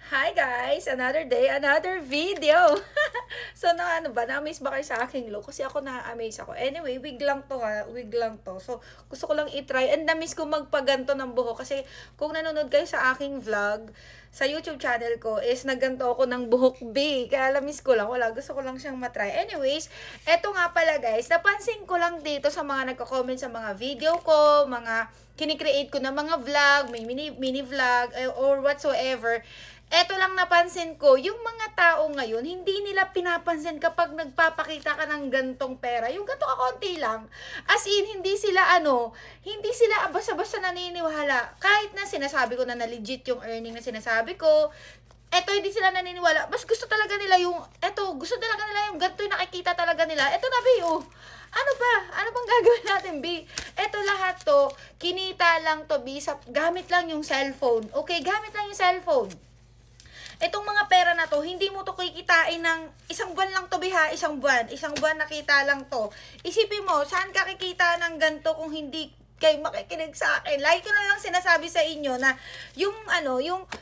Hi guys! Another day, another video! So, ano ba? Na-amaze ba kayo sa aking look? Kasi ako na-amaze ako. Anyway, wig lang to ha. Wig lang to. So, gusto ko lang i-try. And na-miss ko magpaganto ng buhok. Kasi kung nanonood kayo sa aking vlog, sa YouTube channel ko, is nagganto ako ng buhok B. Kaya na-miss ko lang. Wala, gusto ko lang siyang matry. Anyways, eto nga pala guys. Napansin ko lang dito sa mga nagko-comment sa mga video ko, mga kinikreate ko na mga vlog, may mini vlog, or whatsoever. Eto lang napansin ko, yung mga tao ngayon, hindi nila pinapansin kapag nagpapakita ka ng gantong pera. Yung ganto kakonti lang. As in, hindi sila hindi sila basta-basta naniniwala. Kahit na sinasabi ko na legit yung earning na sinasabi ko, eto hindi sila naniniwala. Mas gusto talaga nila gusto talaga nila yung ganto yung nakikita talaga nila. Eto na, B, oh. Ano ba? Ano bang gagawin natin, B? Eto lahat to, kinita lang to, B, gamit lang yung cellphone. Okay, gamit lang yung cellphone. Itong mga pera na to, hindi mo to kikitain ng isang buwan lang to, biha, isang buwan nakita lang to. Isipin mo, saan ka kikita ng ganto kung hindi kayo makikinig sa akin? Like ko na lang sinasabi sa inyo na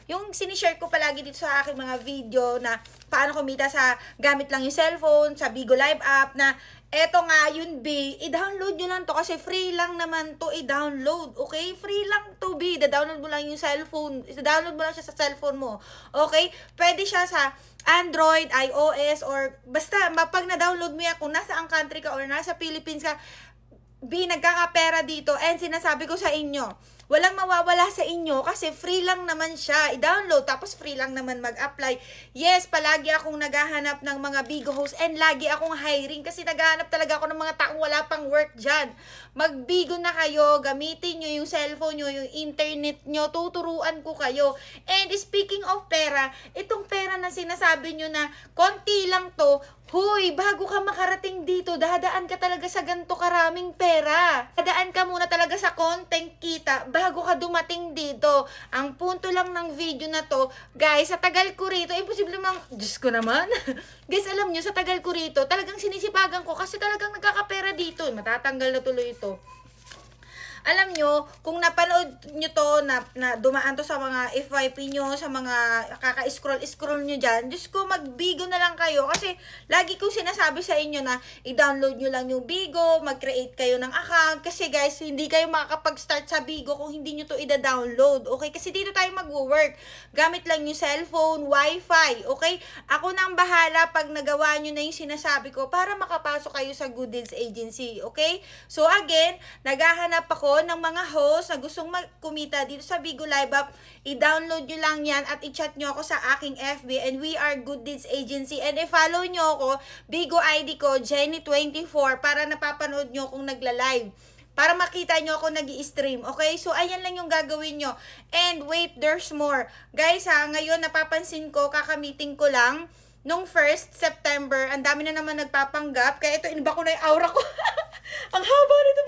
yung sinishare ko palagi dito sa aking mga video na paano kumita sa gamit lang yung cellphone, sa Bigo Live app na eto nga yun, B, i-download nyo lang to kasi free lang naman to i-download, okay? Free lang to, B, i-download mo lang yung cellphone, i-download mo lang siya sa cellphone mo, okay? Pwede siya sa Android, iOS, or basta, pag na-download mo yan, kung nasa ang country ka or nasa Philippines ka, B, nagkakapera dito, and sinasabi ko sa inyo, walang mawawala sa inyo kasi free lang naman siya. I-download tapos free lang naman mag-apply. Yes, palagi akong naghahanap ng mga Bigo host and lagi akong hiring kasi naghahanap talaga ako ng mga taong wala pang work dyan. Mag-Bigo na kayo, gamitin nyo yung cellphone nyo, yung internet nyo, tuturuan ko kayo. And speaking of pera, itong pera na sinasabi nyo na konti lang to, huy, bago ka makarating dito, dadaan ka talaga sa ganito karaming pera. Dadaan ka muna talaga sa konting kita bago ka dumating dito. Ang punto lang ng video na to, guys, sa tagal ko rito, imposible mang, Diyos ko naman. Guys, alam nyo, sa tagal ko rito, talagang sinisipagan ko kasi talagang nagkakapera dito. Matatanggal na tuloy ito. Alam nyo, kung napanood nyo to, na dumaan to sa mga FYP nyo, sa mga kaka-scroll nyo dyan, Diyos ko, mag-Bigo na lang kayo. Kasi, lagi kong sinasabi sa inyo na, i-download nyo lang yung Bigo, mag-create kayo ng account. Kasi guys, hindi kayo makakapag-start sa Bigo kung hindi nyo to i-download. Okay? Kasi dito tayo mag-work. Gamit lang yung cellphone, wifi. Okay? Ako na ang bahala pag nagawa nyo na yung sinasabi ko para makapasok kayo sa Good Deals Agency. Okay? So, again, naghahanap ako ng mga host na gustong kumita dito sa Bigo Live App, i-download nyo lang yan at i-chat nyo ako sa aking FB and we are Good Deeds Agency and i-follow nyo ako, Bigo ID ko, Jenny24 para napapanood nyo kung nagla-live. Para makita nyo ako nag-i-stream. Okay? So, ayan lang yung gagawin nyo. And wait, there's more. Guys ha, ngayon napapansin ko, kakamiting ko lang, nung 1st September, ang dami na naman nagpapanggap. Kaya ito, iniba ko na yung aura ko. Ang haba nito,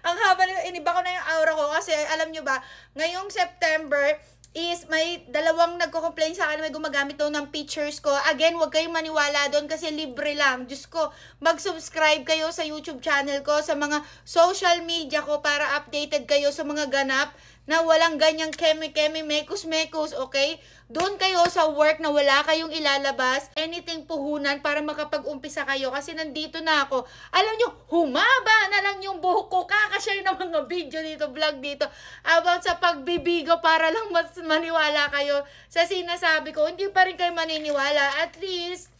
ang haba nito. Iniba ko na yung aura ko. Kasi, alam nyo ba, ngayong September, is may dalawang nagko-complain sa akin, may gumagamit daw ng pictures ko. Again, huwag kayong maniwala doon kasi libre lang. Diyos ko, mag-subscribe kayo sa YouTube channel ko, sa mga social media ko para updated kayo sa mga ganap na walang ganyang keme-keme, mekus-mekus, okay? Doon kayo sa work na wala kayong ilalabas, anything puhunan para makapag-umpisa kayo kasi nandito na ako. Alam nyo, humaba na lang yung buhok ko, kakashare ng mga video dito, vlog dito, about sa pagbibigo para lang mas maniwala kayo sa sinasabi ko. Hindi pa rin kayo maniniwala, at least,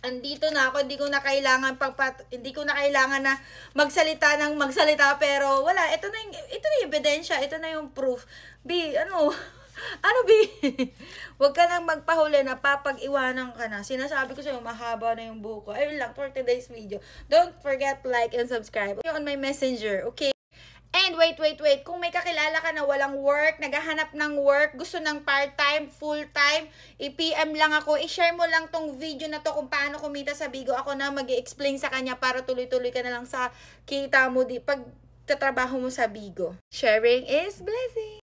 andito na ako, hindi ko na kailangan na magsalita pero wala, ito na yung ebidensya, ito na yung proof. B, B? Huwag ka nang magpahuli na papag-iwanan ka na. Sinasabi ko sa'yo, mahaba na yung buhok ko. Ayun lang, for today's video. Don't forget to like and subscribe on my messenger, okay? And wait. Kung may kakilala ka na walang work, naghahanap ng work, gusto ng part-time, full-time, i-PM lang ako, i-share mo lang tong video na to kung paano kumita sa Bigo. Ako na mag-i-explain sa kanya para tuloy-tuloy ka na lang sa kita mo pag tatrabaho mo sa Bigo. Sharing is blessing.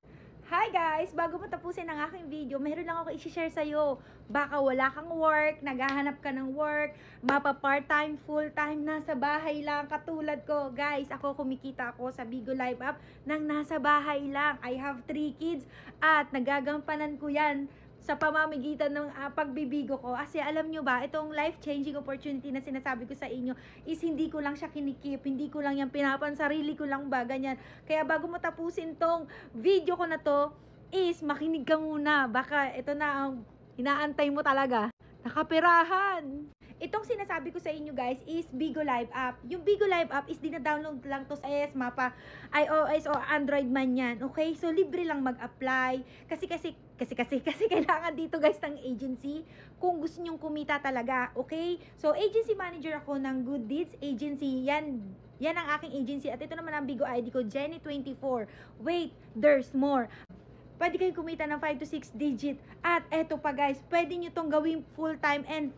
Hi guys! Bago matapusin ang aking video, meron lang ako i-share sa'yo. Baka wala kang work, naghahanap ka ng work, mapa-part-time, full-time, nasa bahay lang, katulad ko. Guys, ako kumikita ako sa Bigo Live App nang nasa bahay lang. I have 3 kids at nagagampanan ko yan sa pamamagitan ng pagbibigo ko. Kasi alam nyo ba, itong life-changing opportunity na sinasabi ko sa inyo is hindi ko lang siya kinikip, hindi ko lang yan pinapansarili ko lang ba, ganyan. Kaya bago mo tapusin tong video ko na to, is makinig ka muna. Baka ito na ang inaantay mo talaga. Nakapirahan! Itong sinasabi ko sa inyo guys is Bigo Live app. Yung Bigo Live app is dina-download lang to sa mapa, iOS o Android man yan. Okay? So libre lang mag-apply. Kasi kailangan dito guys ng agency kung gusto nyong kumita talaga. Okay? So agency manager ako ng Good Deeds Agency. Yan ang aking agency. At ito naman ang Bigo ID ko, Jenny24. Wait, there's more. Pwede kayo kumita ng 5 to 6 digit. At eto pa guys, pwede nyo tong gawing full-time and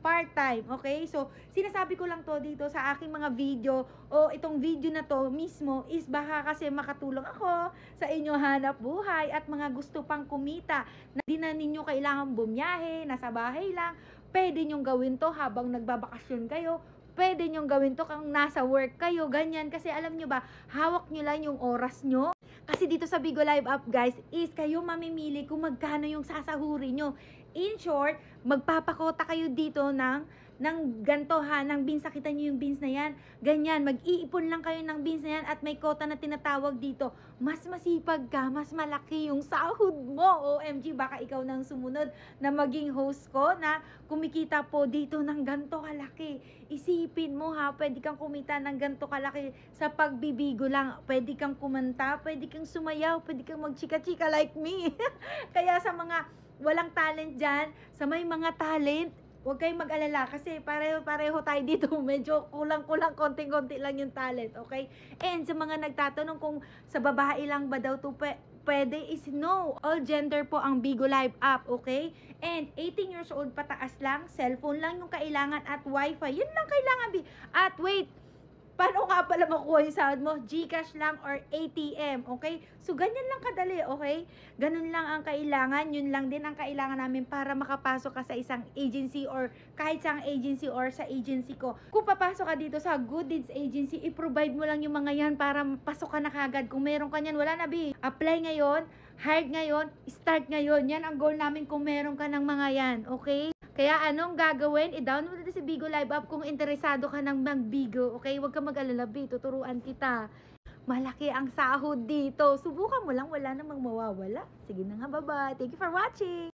part-time, okay? So, sinasabi ko lang to dito sa aking mga video o itong video na to mismo is baka kasi makatulong ako sa inyo hanap buhay at mga gusto pang kumita na di na ninyo kailangan bumiyahe, nasa bahay lang. Pwede nyong gawin to habang nagbabakasyon kayo. Pwede nyong gawin to kung nasa work kayo, ganyan. Kasi alam nyo ba, hawak nyo lang yung oras nyo. Kasi dito sa Bigo Live app guys, is kayo mamimili kung magkano yung sasahurin nyo. In short, magpapakota kayo dito ng ganto ha, ng beans. Nakita nyo yung beans na yan. Ganyan, mag-iipon lang kayo ng beans na yan at may kota na tinatawag dito. Mas masipag ka, mas malaki yung sahod mo. OMG, baka ikaw nang sumunod na maging host ko na kumikita po dito ng ganto kalaki. Isipin mo ha, pwede kang kumita ng ganto kalaki sa pagbibigo lang. Pwede kang kumanta, pwede kang sumayaw, pwede kang magchika-chika like me. Kaya sa mga walang talent dyan, sa may mga talent, huwag kayong mag-alala kasi pareho tayo dito. Medyo kulang-kulang, konting-konti lang yung talent, okay? And sa mga nagtatanong kung sa babae lang ba daw to pwede is no. All gender po ang Bigo Live app, okay? And 18 years old pataas lang, cellphone lang yung kailangan at wifi. Yun lang kailangan. At wait, paano nga pala makuha yung sahod mo? GCash lang or ATM, okay? So, ganyan lang kadali, okay? Ganun lang ang kailangan. Yun lang din ang kailangan namin para makapasok ka sa isang agency or kahit sa agency or sa agency ko. Kung papasok ka dito sa Good Deeds Agency, i-provide mo lang yung mga yan para pasok ka na kagad. Kung meron ka yan, wala na bi. Apply ngayon, hire ngayon, start ngayon. Yan ang goal namin kung meron ka ng mga yan, okay? Kaya anong gagawin? I-download natin si Bigo Live app kung interesado ka ng mag-Bigo. Okay? Huwag ka mag-alala, tuturuan kita. Malaki ang sahod dito. Subukan mo lang, wala namang mawawala. Sige na nga, bye-bye. Thank you for watching.